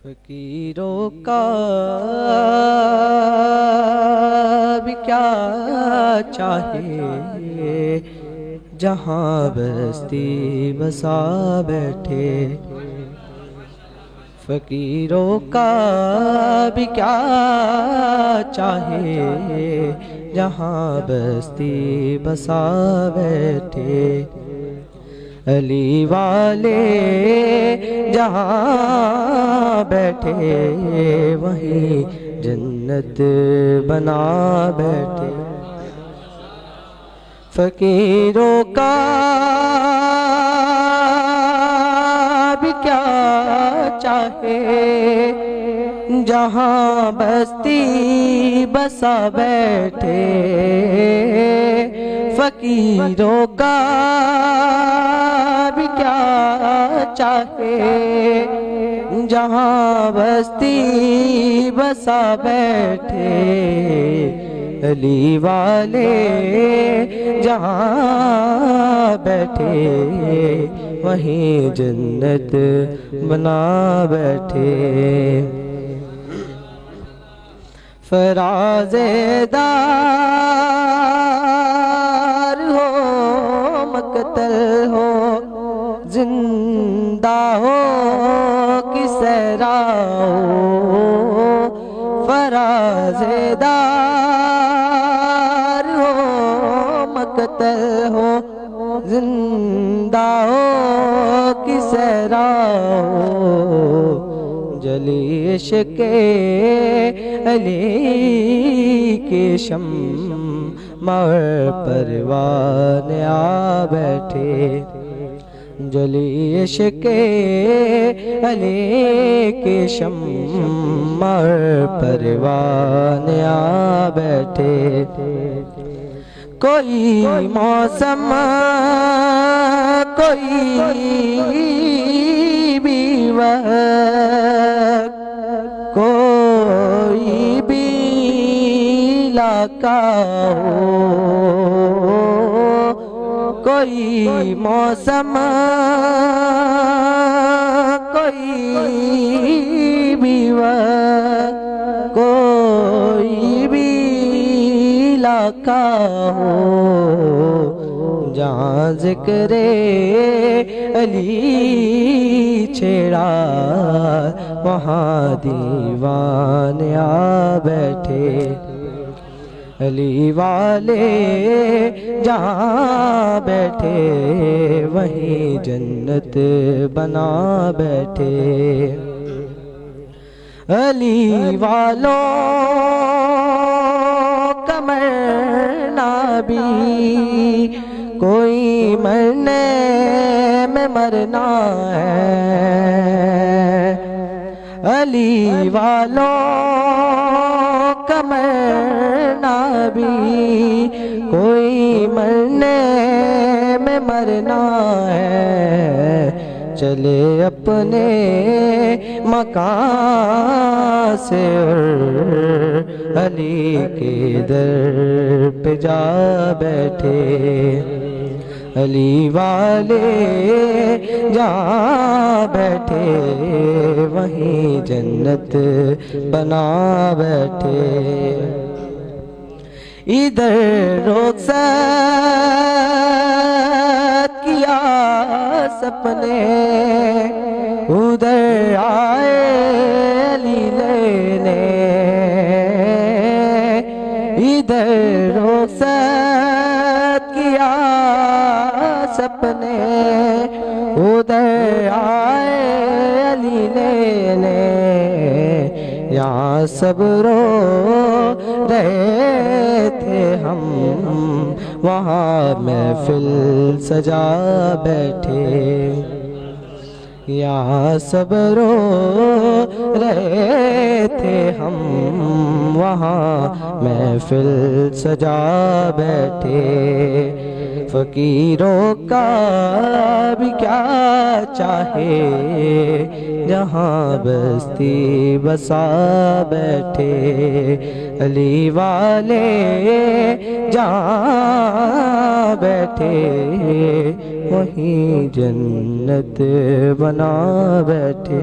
फकीरों का भी क्या चाहे, जहाँ बस्ती बसा बैठे। फकीरों का भी क्या चाहे, जहाँ बस्ती बसा बैठे। अली वाले जहाँ बैठे, वहीं जन्नत बना बैठे। फकीरों का भी क्या चाहे, जहाँ बस्ती बसा बैठे। फकीरों का भी क्या चाहे, जहाँ बस्ती बसा बैठे। अली वाले जहाँ बैठे, वहीं जन्नत बना बैठे। फराज़ेदार हो, मक़तल हो, जिंदा हो कि सहरा हो। फराज़ेदार हो, मक़तल हो, जिंदा हो कि सहरा हो। जली इश्क़े अली के शम्मा परवान आ बैठे। जली इश्क़े अली के शम्मा परवान आ बैठे। कोई मौसम कोई भी वक्त, कोई भी इलाका हो। कोई मौसम कोई भी वक्त, कोई भी इलाका हो। जहाँ ज़िक्रे अली छेड़ा, वहाँ दीवान आ बैठे। अली वाले जहाँ बैठे, वहीं जन्नत बना बैठे। अली वालों का मरना भी कोई मरने में मरना है। अली वालों का मरना भी कोई मरने में मरना है। चले अपने मकान से और अली के दर पे जा बैठे। अली वाले जहाँ बैठे, वहीं जन्नत बना बैठे। इधर रुख़सत किया सपने, उधर आए अली लेने। इधर रुख़सत किया सपने, उधर आए अली लेने। यहाँ सब रो रहे थे हम, वहाँ महफिल सजा बैठे। यहाँ सब रो रहे थे हम, वहाँ महफिल सजा बैठे। फकीरों का भी क्या चाहे, जहाँ बस्ती बसा बैठे। अली वाले जहाँ बैठे, वहीं जन्नत बना बैठे।